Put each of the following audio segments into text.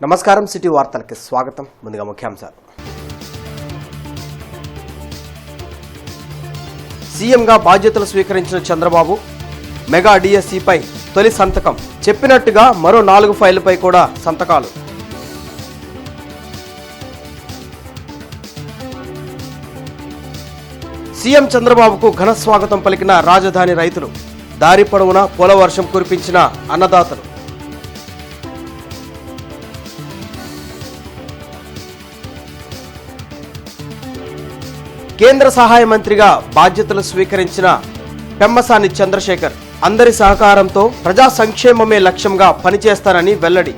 నమస్కారం సిటీ వార్తలకు స్వాగతం. ముందుగా ముఖ్యాంశాలు. సీఎంగా బాధ్యతలు స్వీకరించిన చంద్రబాబు మెగా డిఎస్సిపై తొలి సంతకం. చెప్పినట్టుగా మరో 4 ఫైళ్లపై కూడా సంతకాలు. సీఎం చంద్రబాబుకు ఘన స్వాగతం పలికిన రాజధాని రైతులు. దారి పొడవునా పోలవర్షం కురిపించిన అన్నదాతలు. కేంద్ర సహాయ మంత్రిగా బాధ్యతలు స్వీకరించిన పెమ్మసాని చంద్రశేఖర్ అందరి సహకారంతో ప్రజా సంక్షేమమే లక్ష్యంగా పనిచేస్తానని వెల్లడి.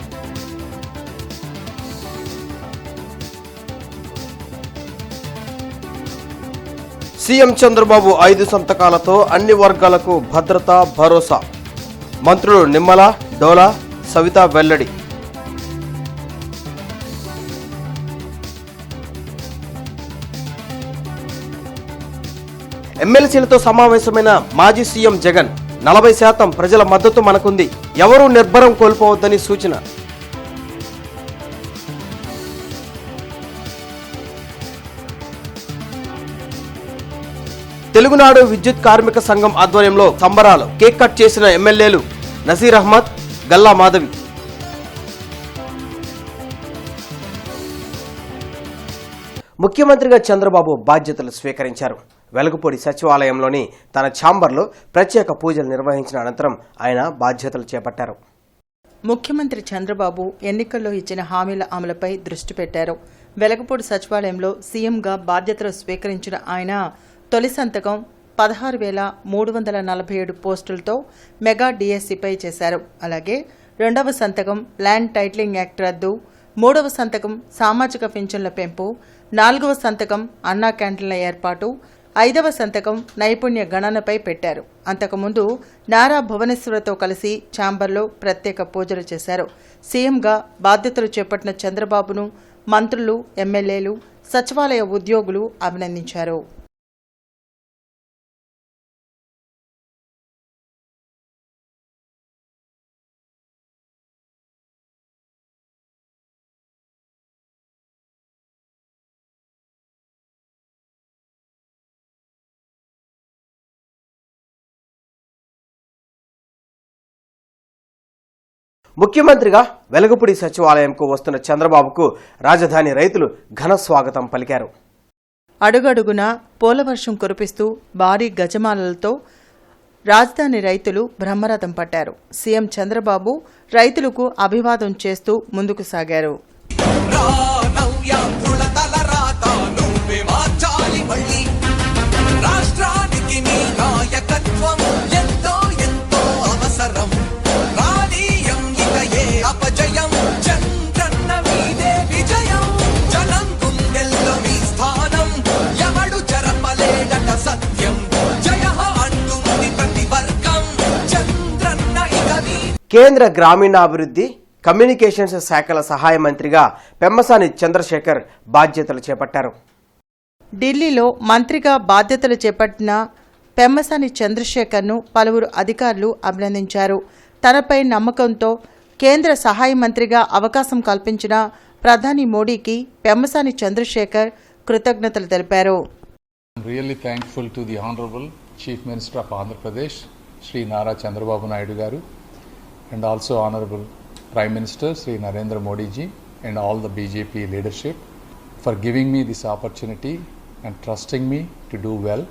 సీఎం చంద్రబాబు 5 సంతకాలతో అన్ని వర్గాలకు భద్రత భరోసా. మంత్రులు నిమ్మల, డోలా, సవిత వెల్లడి. ఎమ్మెల్సీలతో సమావేశమైన మాజీ సీఎం జగన్ 40% ప్రజల మద్దతు మనకుంది, ఎవరూ నిర్భరం కోల్పోవద్దని సూచన. తెలుగునాడు విద్యుత్ కార్మిక సంఘం ఆధ్వర్యంలో సంబరాలు. కేక్ కట్ చేసిన ఎమ్మెల్యేలు నసీర్ అహ్మద్, గల్లా మాధవి. ముఖ్యమంత్రిగా చంద్రబాబు బాధ్యతలు స్వీకరించారు. వెలగపూడి సచివాలయంలోని తన ఛాంబర్లో ప్రత్యేక పూజలు నిర్వహించిన అనంతరం ఆయన బాధ్యతలు చేపట్టారు. ముఖ్యమంత్రి చంద్రబాబు ఎన్నికల్లో ఇచ్చిన హామీల అమలుపై దృష్టి పెట్టారు. వెలగపూడి సచివాలయంలో సీఎంగా బాధ్యతలు స్వీకరించిన ఆయన తొలి సంతకం 16,347 పోస్టులతో మెగా డిఎస్సిపై చేశారు. అలాగే 2వ సంతకం ల్యాండ్ టైటిలింగ్ యాక్ట్ రద్దు, 3వ సంతకం సామాజిక పింఛన్ల పెంపు, 4వ సంతకం అన్నా క్యాంటీన్ల ఏర్పాటు, 5వ సంతకం నైపుణ్య గణనపై పెట్టారు. అంతకుముందు నారా భువనేశ్వరతో కలిసి ఛాంబర్లో ప్రత్యేక పూజలు చేశారు. సీఎంగా బాధ్యతలు చేపట్టిన చంద్రబాబును మంత్రులు, ఎమ్మెల్యేలు, సచివాలయ ఉద్యోగులు అభినందించారు. ముఖ్యమంత్రిగా వెలగపూడి సచివాలయంకు వస్తున్న చంద్రబాబుకు రాజధాని రైతులు ఘన స్వాగతం పలికారు. అడుగడుగునా పోలవర్షం కురిపిస్తూ భారీ గజమాలలతో రాజధాని రైతులు బ్రహ్మరథం పట్టారు. సీఎం చంద్రబాబు రైతులకు అభివాదం చేస్తూ ముందుకు సాగారు. కేంద్ర గ్రామీణాభివృద్ధి కమ్యూనికేషన్స్ శాఖల సహాయ మంత్రిగా పెమ్మసాని చంద్రశేఖర్ బాధ్యతలు చేపట్టారు. ఢిల్లీలో మంత్రిగా బాధ్యతలు చేపట్టిన పెమ్మసాని చంద్రశేఖర్ను పలువురు అధికారులు అభినందించారు. తనపై నమ్మకంతో కేంద్ర సహాయ మంత్రిగా అవకాశం కల్పించిన ప్రధాని మోడీకి పెమ్మసాని చంద్రశేఖర్ కృతజ్ఞతలు తెలిపారు. Really thankful to the Honorable Chief Minister of Andhra Pradesh, Shri Nara Chandrababu Naidu Garu, and also Honorable Prime Minister Shri Narendra Modi ji and all the BJP leadership for giving me this opportunity and trusting me to do well.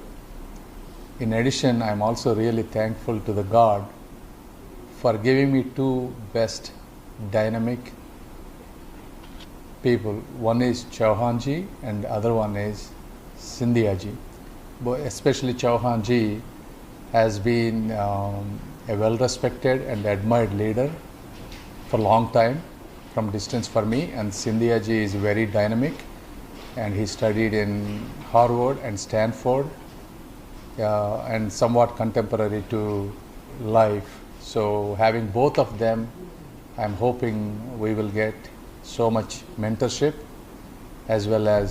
In addition, I am also really thankful to the God for giving me 2 best dynamic people. One is Chauhan ji and the other one is Scindia ji. Especially Chauhan ji has been a well-respected and admired leader for a long time from distance for me, and Scindia ji is very dynamic and he studied in Harvard and Stanford and somewhat contemporary to life. So having both of them, I'm hoping we will get so much mentorship as well as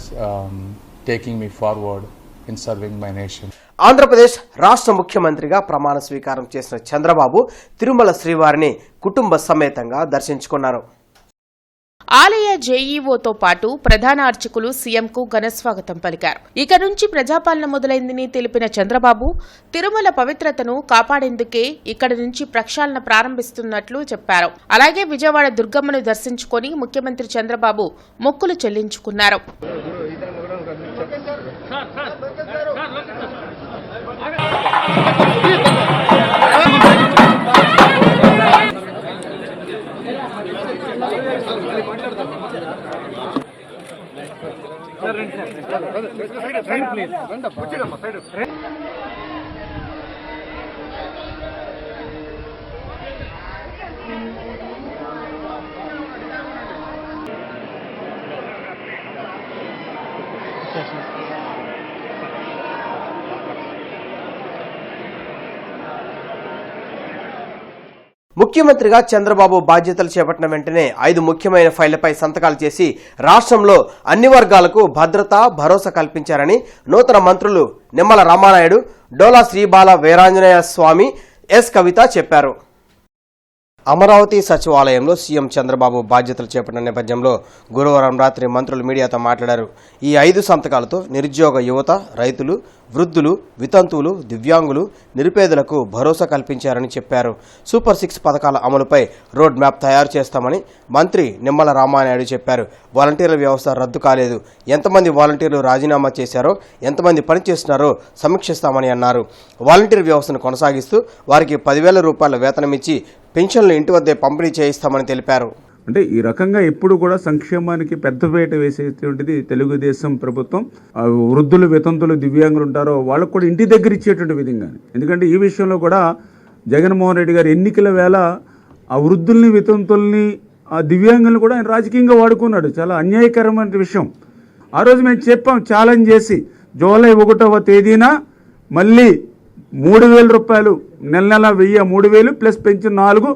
taking me forward in serving my nation. Andhra Pradesh రాష్ట్ర ముఖ్యమంత్రిగా ప్రమాణ స్వీకారం చేసిన చంద్రబాబు తిరుమల శ్రీవారిని కుటుంబ సమేతంగా దర్శించుకున్నారు. ఆలయ జేఈఓతో పాటు ప్రధాన అర్చకులు సీఎంకు ఘనస్వాగతం పలికారు. ఇక నుంచి ప్రజాపాలన మొదలైందని తెలిపిన చంద్రబాబు తిరుమల పవిత్రతను కాపాడేందుకే ఇక్కడి నుంచి ప్రక్షాళన ప్రారంభిస్తున్నట్లు చెప్పారు. అలాగే విజయవాడ దుర్గమ్మను దర్శించుకొని ముఖ్యమంత్రి చంద్రబాబు మొక్కులు చెల్లించుకున్నారు. ముఖ్యమంత్రిగా చంద్రబాబు బాధ్యతలు చేపట్టిన వెంటనే 5 ముఖ్యమైన ఫైళ్లపై సంతకాలు చేసి రాష్ట్రంలో అన్ని వర్గాలకు భద్రత భరోసా కల్పించారని నూతన మంత్రులు నిమ్మల రామానాయుడు, డోలా శ్రీబాల వీరాంజనేయ స్వామి, ఎస్ కవిత చెప్పారు. అమరావతి సచివాలయంలో సీఎం చంద్రబాబు బాధ్యతలు చేపట్టిన నేపథ్యంలో గురువారం రాత్రి మంత్రులు మీడియాతో మాట్లాడారు. ఈ 5 సంతకాలతో నిరుద్యోగ యువత, రైతులు, వృద్ధులు, వితంతువులు, దివ్యాంగులు, నిరుపేదలకు భరోసా కల్పించారని చెప్పారు. సూపర్ 6 పథకాల అమలుపై రోడ్ మ్యాప్ తయారు చేస్తామని మంత్రి నిమ్మల రామానాయుడు చెప్పారు. వాలంటీర్ల వ్యవస్థ రద్దు కాలేదు. ఎంతమంది వాలంటీర్లు రాజీనామా చేశారో, ఎంతమంది పనిచేస్తున్నారో సమీక్షిస్తామని అన్నారు. వాలంటీర్ వ్యవస్థను కొనసాగిస్తూ వారికి 10,000 రూపాయల వేతనమిచ్చి పెన్షన్లు ఇంటి వద్దే పంపిణీ చేయిస్తామని తెలిపారు. అంటే ఈ రకంగా ఎప్పుడు కూడా సంక్షేమానికి పెద్దపీట వేసేటువంటిది తెలుగుదేశం ప్రభుత్వం. వృద్ధులు, వితంతులు, దివ్యాంగులు ఉంటారో వాళ్ళకు కూడా ఇంటి దగ్గర ఇచ్చేటువంటి విధంగా. ఎందుకంటే ఈ విషయంలో కూడా జగన్మోహన్ రెడ్డి గారు ఎన్నికల వేళ ఆ వృద్ధుల్ని, వితంతుల్ని, ఆ దివ్యాంగుల్ని కూడా ఆయన రాజకీయంగా వాడుకున్నాడు. చాలా అన్యాయకరమైన విషయం. ఆ రోజు మేము చెప్పాం, ఛాలెంజ్ చేసి జూలై 1వ తేదీన మళ్ళీ 3,000 రూపాయలు, నెల 1,000, 3,000 ప్లస్ పెన్షన్ 4,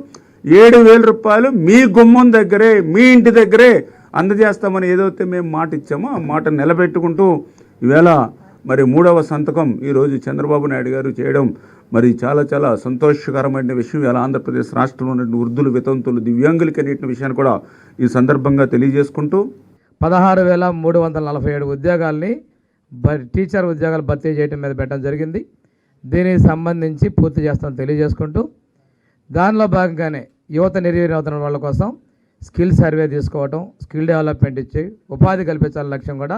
7,000 రూపాయలు మీ గుమ్మం దగ్గరే, మీ ఇంటి దగ్గరే అందజేస్తామని ఏదైతే మేము మాట ఇచ్చామో ఆ మాట నిలబెట్టుకుంటూ ఈవేళ మరి 3వ సంతకం ఈరోజు చంద్రబాబు నాయుడు గారు చేయడం మరి చాలా చాలా సంతోషకరమైన విషయం. ఇలా ఆంధ్రప్రదేశ్ రాష్ట్రంలో ఉన్న వృద్ధులు, వితంతులు, దివ్యాంగులకి అనేటి విషయాన్ని కూడా ఈ సందర్భంగా తెలియజేసుకుంటూ 16,347 ఉద్యోగాల్ని టీచర్ ఉద్యోగాలు భర్తీ చేయడం మీద పెట్టడం జరిగింది. దీనికి సంబంధించి పూర్తి చేస్తామని తెలియజేసుకుంటూ దానిలో భాగంగానే యువత నిర్వీర్యమవుతున్న వాళ్ళ కోసం స్కిల్ సర్వే తీసుకోవడం, స్కిల్ డెవలప్మెంట్ ఇచ్చి ఉపాధి కల్పించాలని లక్ష్యం కూడా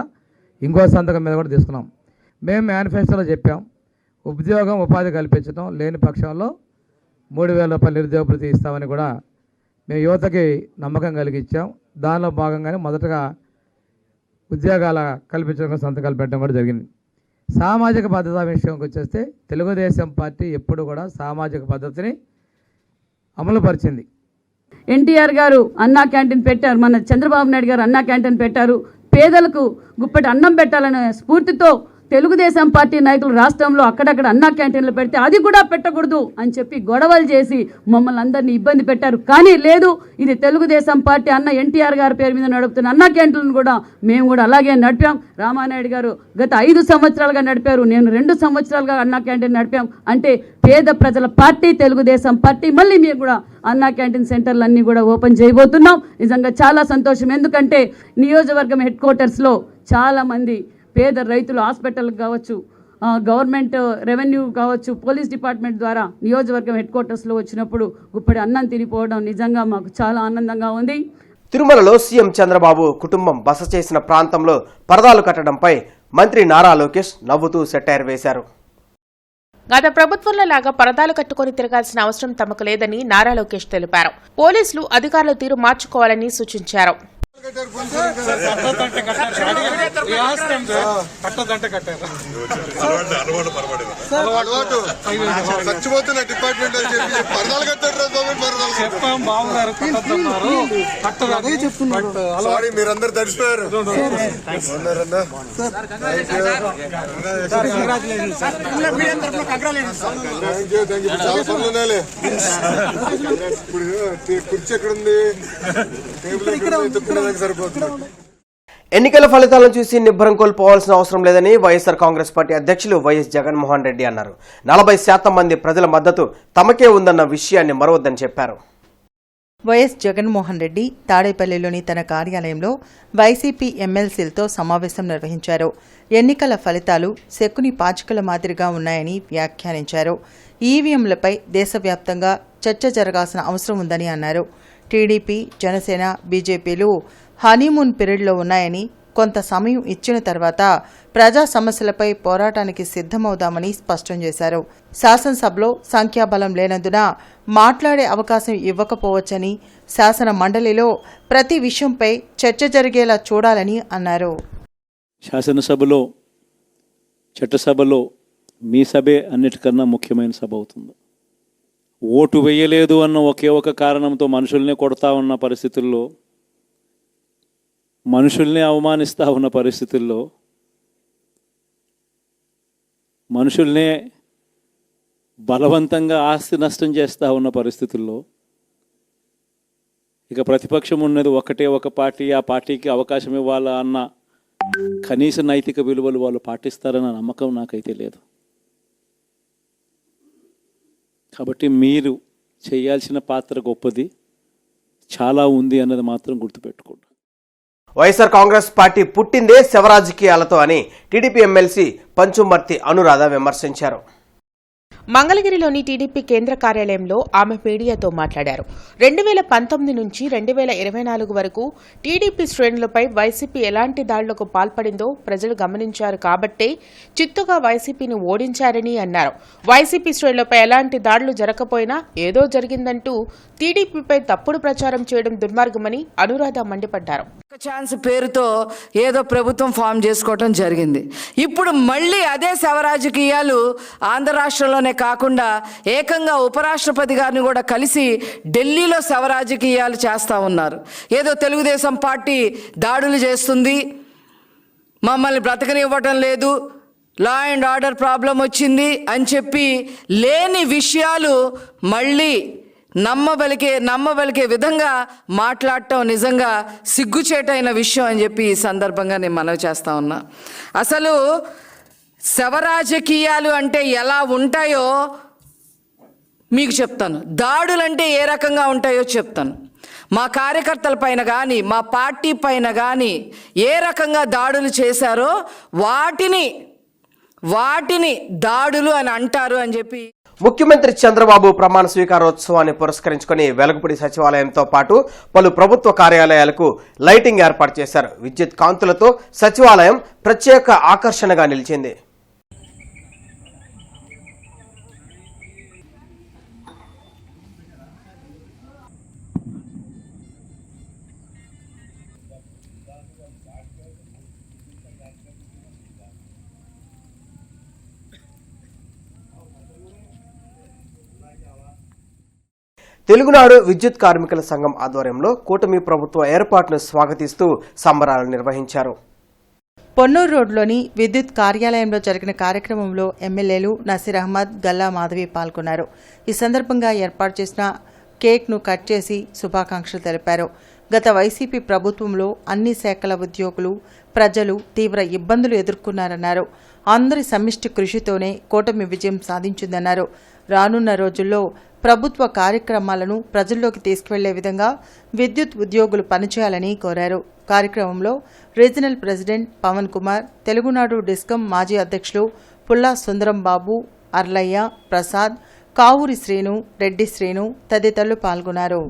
ఇంకో సంతకం మీద కూడా తీసుకున్నాం. మేము మేనిఫెస్టోలో చెప్పాం, ఉద్యోగం ఉపాధి కల్పించడం లేని పక్షంలో 3,000 రూపాయలు నిరుద్యోగ భృతి ఇస్తామని కూడా మేము యువతకి నమ్మకం కలిగించాం. దానిలో భాగంగానే మొదటగా ఉద్యోగాల కల్పించడం సంతకాలు పెట్టడం కూడా జరిగింది. సామాజిక భద్రత విషయంకి వచ్చేస్తే తెలుగుదేశం పార్టీ ఎప్పుడు కూడా సామాజిక భద్రతని అమలుపరిచింది. ఎన్టీఆర్ గారు అన్నా క్యాంటీన్ పెట్టారు, మన చంద్రబాబు నాయుడు గారు అన్నా క్యాంటీన్ పెట్టారు. పేదలకు గుప్పటి అన్నం పెట్టాలనే స్ఫూర్తితో తెలుగుదేశం పార్టీ నాయకులు రాష్ట్రంలో అక్కడక్కడ అన్నా క్యాంటీన్లు పెడితే అది కూడా పెట్టకూడదు అని చెప్పి గొడవలు చేసి మమ్మల్ని అందరినీ ఇబ్బంది పెట్టారు. కానీ లేదు, ఇది తెలుగుదేశం పార్టీ అన్న ఎన్టీఆర్ గారి పేరు మీద నడుపుతున్న అన్నా క్యాంటీన్లను కూడా మేము కూడా అలాగే నడిపాం. రామానాయుడు గారు గత 5 సంవత్సరాలుగా నడిపారు, నేను 2 సంవత్సరాలుగా అన్నా క్యాంటీన్ నడిపాం. అంటే పేద ప్రజల పార్టీ తెలుగుదేశం పార్టీ. మళ్ళీ మేము కూడా అన్నా క్యాంటీన్ సెంటర్లు అన్నీ కూడా ఓపెన్ చేయబోతున్నాం. నిజంగా చాలా సంతోషం. ఎందుకంటే నియోజకవర్గం హెడ్ క్వార్టర్స్లో చాలామంది పేద రైతులు హాస్పిటల్కి కావచ్చు, గవర్నమెంట్ రెవెన్యూ కావచ్చు, పోలీస్ డిపార్ట్మెంట్ ద్వారా నియోజకవర్గం హెడ్ క్వార్టర్స్లో వచ్చినప్పుడు గుప్పటి అన్నం తినిపోవడం నిజంగా మాకు చాలా ఆనందంగా ఉంది. తిరుమలలో సీఎం చంద్రబాబు కుటుంబం బస చేసిన ప్రాంతంలో పరదాలు కట్టడంపై మంత్రి నారా లోకేష్ నవ్వుతూ సెటైర్ వేశారు. గత ప్రభుత్వంలో లాగా పరదాలు కట్టుకుని తిరగాల్సిన అవసరం తమకు లేదని నారా లోకేష్ తెలిపారు. పోలీసులు అధికారుల తీరు మార్చుకోవాలని సూచించారు. చచ్చిపోతున్న డిపార్ట్మెంట్ అని చెప్పి పరదాలు కట్టారు. సారీ, మీరందరూ తడిసిపోయారు. చాలా పనులు ఉన్నాయిలే. ఇప్పుడు కుర్చీ ఎక్కడుంది, టేబుల్ ఎక్కడ సరిపోతుంది. ఎన్నికల ఫలితాలను చూసి నిబ్బరం కోల్పోవాల్సిన అవసరం లేదని వైఎస్ఆర్ కాంగ్రెస్ పార్టీ అధ్యక్షులు వైఎస్ జగన్మోహన్ రెడ్డి అన్నారు. 40% మంది ప్రజల మద్దతు తమకే ఉందన్న విషయాన్ని మరవద్దని చెప్పారు. వైఎస్ జగన్మోహన్ రెడ్డి తాడేపల్లిలోని తన కార్యాలయంలో వైసీపీ ఎమ్మెల్సీలతో సమావేశం నిర్వహించారు. ఎన్నికల ఫలితాలు శకుని పాచికల మాదిరిగా ఉన్నాయని వ్యాఖ్యానించారు. ఈవీఎంలపై దేశవ్యాప్తంగా చర్చ జరగాల్సిన అవసరం ఉందని అన్నారు. టీడీపీ, జనసేన, బీజేపీలు హనీమూన్ పీరియడ్లో ఉన్నాయని, కొంత సమయం ఇచ్చిన తర్వాత ప్రజా సమస్యలపై పోరాటానికి సిద్ధమవుదామని స్పష్టం చేశారు. శాసనసభలో సంఖ్యాబలం లేనందున మాట్లాడే అవకాశం ఇవ్వకపోవచ్చని, శాసన మండలిలో ప్రతి విషయంపై చర్చ జరిగేలా చూడాలని అన్నారు. శాసనసభలో, చట్టసభలో మీ సభే అన్నిటికన్నా ముఖ్యమైన సభ అవుతుంది. ఓటు వేయలేదు అన్న ఒకే ఒక కారణంతో మనుషుల్ని కొడతా ఉన్న పరిస్థితుల్లో, మనుషుల్ని అవమానిస్తూ ఉన్న పరిస్థితుల్లో, మనుషుల్నే బలవంతంగా ఆస్తి నష్టం చేస్తూ ఉన్న పరిస్థితుల్లో ఇక ప్రతిపక్షం ఉన్నది ఒకటే ఒక పార్టీ, ఆ పార్టీకి అవకాశం ఇవ్వాలా అన్న కనీస నైతిక విలువలు వాళ్ళు పాటిస్తారన్న నమ్మకం నాకైతే లేదు. కాబట్టి మీరు చేయాల్సిన పాత్ర గొప్పది, చాలా ఉంది అన్నది మాత్రం గుర్తుపెట్టుకోండి. వైఎస్ఆర్ కాంగ్రెస్ పార్టీ పుట్టిందే శవ రాజకీయాలతో అని టీడీపీ ఎమ్మెల్సీ పంచుమర్తి అనురాధ విమర్శించారు. మంగళగిరిలోని టీడీపీ కేంద్ర కార్యాలయంలో ఆమె మీడియాతో మాట్లాడారు. 2019 నుంచి 2024 వరకు టీడీపీ శ్రేణులపై వైసీపీ ఎలాంటి దాడులకు పాల్పడిందో ప్రజలు గమనించారు కాబట్టే చిత్తుగా వైసీపీని ఓడించారని అన్నారు. వైసీపీ శ్రేణులపై ఎలాంటి దాడులు జరగకపోయినా ఏదో జరిగిందంటూ టీడీపీపై తప్పుడు ప్రచారం చేయడం దుర్మార్గమని అనురాధ మండిపడ్డారు. ఛాన్స్ పేరుతో ఏదో ప్రభుత్వం ఫామ్ చేసుకోవటం జరిగింది. ఇప్పుడు మళ్ళీ అదే శవ రాజకీయాలు ఆంధ్ర రాష్ట్రంలోనే కాకుండా ఏకంగా ఉపరాష్ట్రపతి గారిని కూడా కలిసి ఢిల్లీలో శవ రాజకీయాలు చేస్తూ ఉన్నారు. ఏదో తెలుగుదేశం పార్టీ దాడులు చేస్తుంది, మమ్మల్ని బ్రతకనివ్వటం లేదు, లా అండ్ ఆర్డర్ ప్రాబ్లం వచ్చింది అని చెప్పి లేని విషయాలు మళ్ళీ నమ్మబలికే విధంగా మాట్లాడటం నిజంగా సిగ్గుచేటైన విషయం అని చెప్పి ఈ సందర్భంగా నేను మనవి చేస్తా ఉన్నా. అసలు శవ రాజకీయాలు అంటే ఎలా ఉంటాయో మీకు చెప్తాను, దాడులంటే ఏ రకంగా ఉంటాయో చెప్తాను. మా కార్యకర్తల పైన కానీ మా పార్టీ పైన కానీ ఏ రకంగా దాడులు చేశారో వాటిని దాడులు అని అంటారు అని చెప్పి. ముఖ్యమంత్రి చంద్రబాబు ప్రమాణ స్వీకారోత్సవాన్ని పురస్కరించుకుని వెలగపూడి సచివాలయంతో పాటు పలు ప్రభుత్వ కార్యాలయాలకు లైటింగ్ ఏర్పాటు చేశారు. విద్యుత్ కాంతులతో సచివాలయం ప్రత్యేక ఆకర్షణగా నిలిచింది. తెలుగునాడు విద్యుత్ కార్మికుల సంఘం ఆధ్వర్యంలో కూటమి ప్రభుత్వ ఏర్పాటును స్వాగతిస్తూ సంబరాలు నిర్వహించారు. పొన్నూరు రోడ్లోని విద్యుత్ కార్యాలయంలో జరిగిన కార్యక్రమంలో ఎమ్మెల్యేలు నసీర్ అహ్మద్, గల్లా మాధవి పాల్గొన్నారు. ఈ సందర్భంగా ఏర్పాటు చేసిన కేక్ను కట్ చేసి శుభాకాంక్షలు తెలిపారు. గత వైసీపీ ప్రభుత్వంలో అన్ని శాఖల ఉద్యోగులు, ప్రజలు తీవ్ర ఇబ్బందులు ఎదుర్కొన్నారన్నారు. అందరి సమిష్టి కృషితోనే కూటమి విజయం సాధించిందన్నారు. రానున్న రోజుల్లో ప్రభుత్వ కార్యక్రమాలను ప్రజల్లోకి తీసుకువెళ్లే విధంగా విద్యుత్ ఉద్యోగులు పనిచేయాలని కోరారు. కార్యక్రమంలో రీజనల్ ప్రెసిడెంట్ పవన్ కుమార్, తెలుగునాడు డిస్కం మాజీ అధ్యక్షులు పుల్లా సుందరం బాబు, అర్లయ్య, ప్రసాద్, కావూరి శ్రీను, రెడ్డి శ్రీను తదితరులు పాల్గొన్నారు.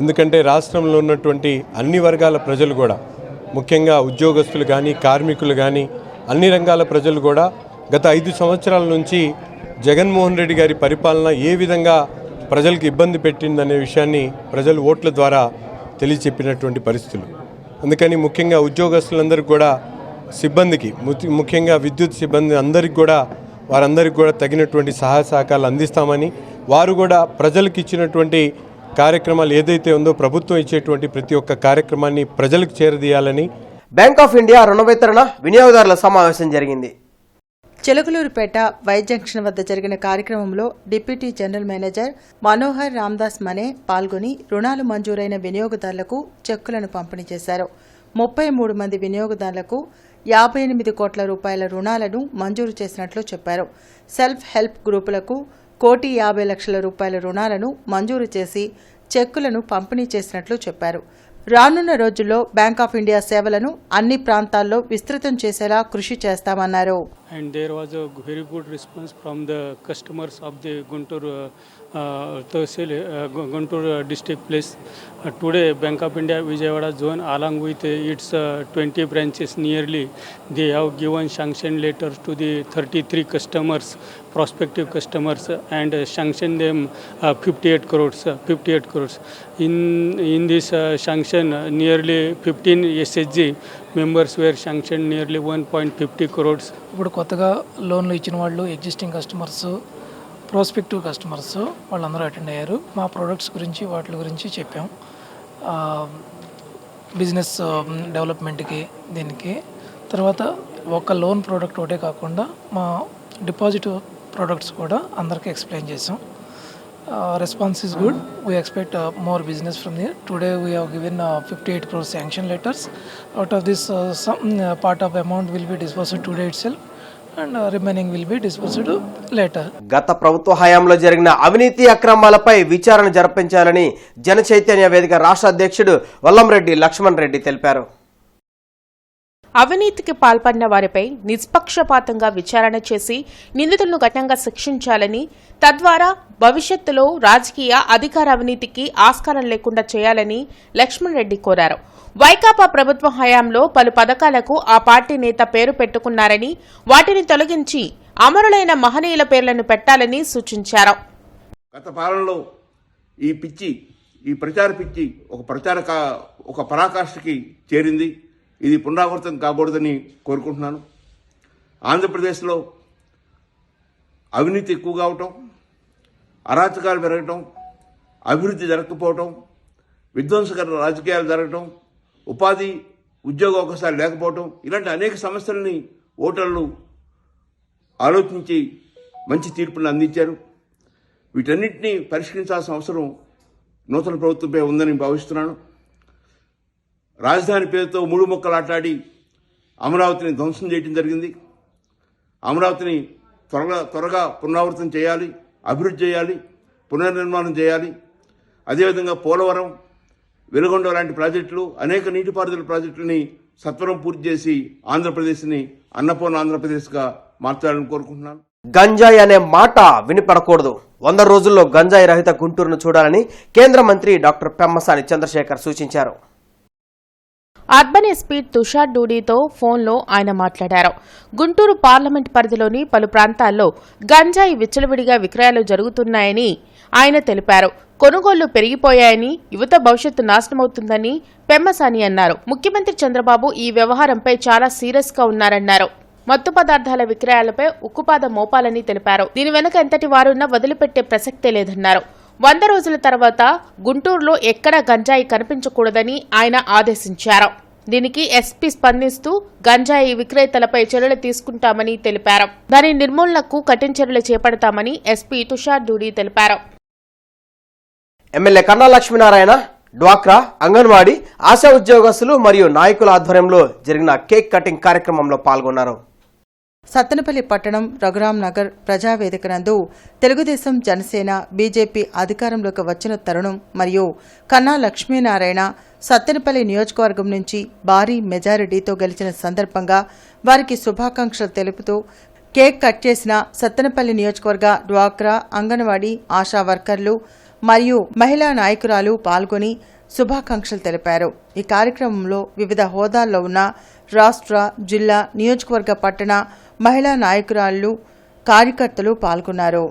ఎందుకంటే రాష్ట్రంలో ఉన్నటువంటి అన్ని వర్గాల ప్రజలు కూడా, ముఖ్యంగా ఉద్యోగస్తులు కానీ కార్మికులు కానీ అన్ని రంగాల ప్రజలు కూడా గత 5 సంవత్సరాల నుంచి జగన్మోహన్ రెడ్డి గారి పరిపాలన ఏ విధంగా ప్రజలకు ఇబ్బంది పెట్టిందనే విషయాన్ని ప్రజలు ఓట్ల ద్వారా తెలియచెప్పినటువంటి పరిస్థితులు. అందుకని ముఖ్యంగా ఉద్యోగస్తులందరికీ కూడా, సిబ్బందికి ముఖ్యంగా విద్యుత్ సిబ్బంది అందరికీ కూడా వారందరికీ కూడా తగినటువంటి సహాయ సహకారాలు అందిస్తామని, వారు కూడా ప్రజలకు ఇచ్చినటువంటి కార్యక్రమాలు ఏదైతే ఉందో ప్రభుత్వం ఇచ్చేటువంటి ప్రతి ఒక్క కార్యక్రమాన్ని ప్రజలకు చేరదీయాలని బ్యాంక్ ఆఫ్ ఇండియా రుణ వితరణ వినియోగదారుల సమావేశం జరిగింది. చిలకలూరుపేట వై జంక్షన్ వద్ద జరిగిన కార్యక్రమంలో deputy general manager Manohar Ramdas మనే పాల్గొని రుణాలు మంజూరైన వినియోగదారులకు చెక్కులను పంపిణీ చేశారు. 33 మంది వినియోగదారులకు 58 కోట్ల రూపాయల రుణాలను మంజూరు చేసినట్లు చెప్పారు. సెల్ఫ్ హెల్ప్ గ్రూపులకు 1,50 లక్షల రూపాయల రుణాలను మంజూరు చేసి చెక్కులను పంపిణీ చేసినట్లు చెప్పారు. రానున్న రోజుల్లో బ్యాంక్ ఆఫ్ ఇండియా సేవలను అన్ని ప్రాంతాల్లో విస్తృతం చేసేలా కృషి చేస్తామన్నారు. And there was a very good response from the customers of the Guntur Tehsil, Guntur district place. Today, Bank of India Vijayawada zone, along with its 20 branches nearly, they have given sanction letters to the 33 customers, prospective customers, and sanctioned them 58 crores. In this sanction, nearly 15 SHG members were sanctioned nearly 1.50 crores. ఇప్పుడు కొత్తగా లోన్లు ఇచ్చిన వాళ్ళు existing customers, prospective customers వాళ్ళందరూ attend అయ్యారు. మా products గురించి వాటి గురించి చెప్పాం. బిజినెస్ డెవలప్మెంట్కి దీనికి తర్వాత ఒక లోన్ ప్రోడక్ట్ ఒకటే కాకుండా మా డిపాజిట్ ప్రోడక్ట్స్ కూడా అందరికీ ఎక్స్ప్లెయిన్ చేసాం. Response is good. We expect more business from here. Today we have given 58 crore sanction letters. Out of this, some part of amount will be disbursed today itself, and remaining will be disbursed later. గత ప్రభుత్వ హయాంలో జరిగిన అవినీతి అక్రమాలపై విచారణ జరిపించాలని జన చైతన్య వేదిక రాష్ట్ర అధ్యక్షుడు వల్లంరెడ్డి లక్ష్మణ్ రెడ్డి తెలిపారు. అవినీతికి పాల్పడిన వారిపై నిష్పక్షపాతంగా విచారణ చేసి నిందితులను కఠినంగా శిక్షించాలని, తద్వారా భవిష్యత్తులో రాజకీయ అధికార అవినీతికి ఆస్కారం లేకుండా చేయాలని లక్ష్మణ్ రెడ్డి కోరారు. వైకాపా ప్రభుత్వ హయాంలో పలు పథకాలకు ఆ పార్టీ నేత పేరు పెట్టుకున్నారని, వాటిని తొలగించి అమరులైన మహనీయుల పేర్లను పెట్టాలని సూచించారు. గత పాలనలో ఈ ప్రచార పిచ్చి ఒక పరాకాష్ఠకి చేరింది. ఇది పునరావృతం కాకూడదని కోరుకుంటున్నాను. ఆంధ్రప్రదేశ్లో అవినీతి ఎక్కువ కావటం, అరాచకాలు పెరగటం, అభివృద్ధి జరగకపోవటం, విధ్వంసకర రాజకీయాలు జరగటం, ఉపాధి ఉద్యోగ అవకాశాలు లేకపోవటం, ఇలాంటి అనేక సమస్యలని ఓటర్లు ఆలోచించి మంచి తీర్పులను అందించారు. వీటన్నిటినీ పరిష్కరించాల్సిన అవసరం నూతన ప్రభుత్వంపై ఉందని భావిస్తున్నాను. రాజధాని పేరుతో మూడు మొక్కలు ఆట్లాడి అమరావతిని ధ్వంసం చేయడం జరిగింది. అమరావతిని త్వరగా పునరావృతం చేయాలి, అభివృద్ధి చేయాలి, పునర్నిర్మాణం చేయాలి. అదేవిధంగా పోలవరం, వెలుగొండ లాంటి ప్రాజెక్టులు, అనేక నీటిపారుదల ప్రాజెక్టులని సత్వరం పూర్తి చేసి ఆంధ్రప్రదేశ్ని అన్నపూర్ణ ఆంధ్రప్రదేశ్గా మార్చాలని కోరుకుంటున్నాను. గంజాయి అనే మాట వినిపడకూడదు. 100 రోజుల్లో గంజాయి రహిత గుంటూరును చూడాలని కేంద్ర మంత్రి డాక్టర్ పెమ్మసాని చంద్రశేఖర్ సూచించారు. అర్బన్ ఎస్పీ తుషార్ డూడీతో ఫోన్లో ఆయన మాట్లాడారు. గుంటూరు పార్లమెంట్ పరిధిలోని పలు ప్రాంతాల్లో గంజాయి విచ్చలవిడిగా విక్రయాలు జరుగుతున్నాయని ఆయన తెలిపారు. కొనుగోళ్లు పెరిగిపోయాయని, యువత భవిష్యత్తు నాశనమవుతుందని పెమ్మసాని అన్నారు. ముఖ్యమంత్రి చంద్రబాబు ఈ వ్యవహారంపై చాలా సీరియస్గా ఉన్నారన్నారు. మత్తు పదార్థాల విక్రయాలపై ఉక్కుపాదం మోపాలని తెలిపారు. దీని వెనుక ఎంతటి వారున్నా వదిలిపెట్టే ప్రసక్తే లేదన్నారు. 100 రోజుల తర్వాత గుంటూరులో ఎక్కడా గంజాయి కనిపించకూడదని ఆయన ఆదేశించారు. దీనికి ఎస్పీ స్పందిస్తూ గంజాయి విక్రేతలపై చర్యలు తీసుకుంటామని తెలిపారు. దాని నిర్మూలనకు కఠిన చర్యలు చేపడతామని ఎస్పీ తుషార్ డూడీ తెలిపారు. ఎమ్మెల్యే కన్నా లక్ష్మీనారాయణ డ్వాక్రా, అంగన్వాడీ, ఆశా ఉద్యోగస్తులు మరియు నాయకుల ఆధ్వర్యంలో జరిగిన కేక్ కటింగ్ కార్యక్రమంలో పాల్గొన్నారు. సత్తెనపల్లి పట్టణం రఘురాం నగర్ ప్రజావేదిక నందు తెలుగుదేశం, జనసేన, బీజేపీ అధికారంలోకి వచ్చిన తరుణం మరియు కన్నా లక్ష్మీనారాయణ సత్తెనపల్లి నియోజకవర్గం నుంచి భారీ మెజారిటీతో గెలిచిన సందర్భంగా వారికి శుభాకాంక్షలు తెలుపుతూ కేక్ కట్ చేసిన సత్తెనపల్లి నియోజకవర్గ డ్వాక్రా, అంగన్వాడీ, ఆశా వర్కర్లు మరియు మహిళా నాయకురాలు పాల్గొని శుభాకాంక్షలు తెలిపారు. ఈ కార్యక్రమంలో వివిధ హోదాల్లో ఉన్న రాష్ట్ర, జిల్లా, నియోజకవర్గ, పట్టణ మహిళా నాయకురాళ్లు, కార్యకర్తలు పాల్గొన్నారు.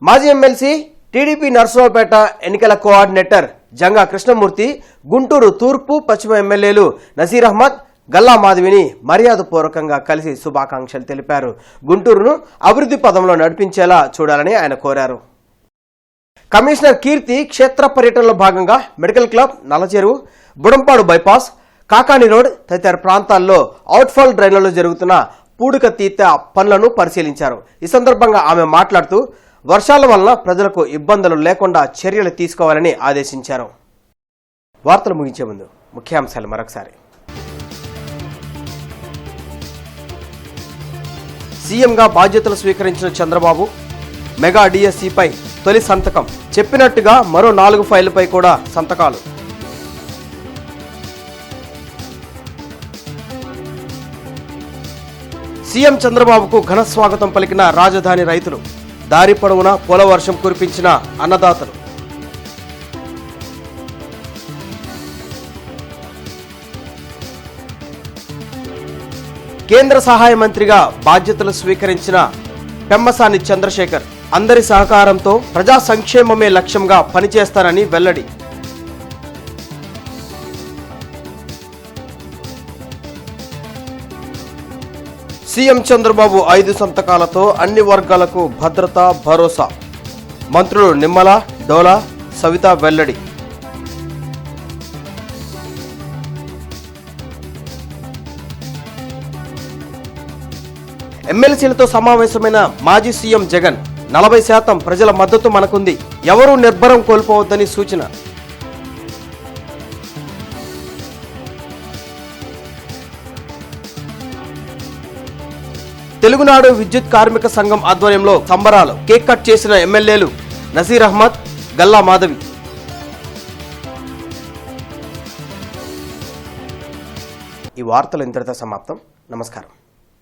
మాజీ ఎమ్మెల్సీ, టీడీపీ నర్సరావుపేట ఎన్నికల కోఆర్డినేటర్ జంగా కృష్ణమూర్తి గుంటూరు తూర్పు, పశ్చిమ ఎమ్మెల్యేలు నజీర్ అహ్మద్, గల్లా మాధవిని మర్యాదపూర్వకంగా కలిసి శుభాకాంక్షలు తెలిపారు. గుంటూరును అభివృద్ధి పదంలో నడిపించేలా చూడాలని ఆయన కోరారు. కమిషనర్ కీర్తి క్షేత్ర పర్యటనలో భాగంగా medical club, Nallacheruvu, Budampadu bypass, Kakani road తదితర ప్రాంతాల్లో అవుట్ఫాల్ డ్రైన్లలో జరుగుతున్న పూడికతీత పనులను పరిశీలించారు. ఈ సందర్భంగా ఆమె మాట్లాడుతూ వర్షాల వలన ప్రజలకు ఇబ్బందులు లేకుండా చర్యలు తీసుకోవాలని ఆదేశించారు. వార్తలు ముగించే ముందు ముఖ్యాంశాలు మరొకసారి. సీఎంగా బాధ్యతలు స్వీకరించిన చంద్రబాబు మెగా డిఎస్సిపై తొలి సంతకం. చెప్పినట్టుగా మరో 4 ఫైళ్లపై కూడా సంతకాలు. సీఎం చంద్రబాబుకు ఘన స్వాగతం పలికిన రాజధాని రైతులు. దారి పొడవునా పోలవర్షం కురిపించిన అన్నదాతలు. కేంద్ర సహాయ మంత్రిగా బాధ్యతలు స్వీకరించిన పెమ్మసాని చంద్రశేఖర్ అందరి సహకారంతో ప్రజా సంక్షేమమే లక్ష్యంగా పనిచేస్తానని వెల్లడి. సీఎం చంద్రబాబు 5 సంతకాలతో అన్ని వర్గాలకు భద్రత, భరోసా. మంత్రులు నిమ్మల, డోలా, సవిత వెల్లడి. ఎమ్మెల్సీలతో సమావేశమైన మాజీ సీఎం జగన్ 40% ప్రజల మద్దతు మనకుంది, ఎవరూ నిర్భరం కోల్పోవద్దని సూచన. తెలుగునాడు విద్యుత్ కార్మిక సంఘం ఆధ్వర్యంలో సంబరాలు. కేక్ కట్ చేసిన ఎమ్మెల్యేలు నజీర్ అహ్మద్, గల్లా మాధవి. ఈ వార్తలు ఇంతటితో సమాప్తం. నమస్కారం.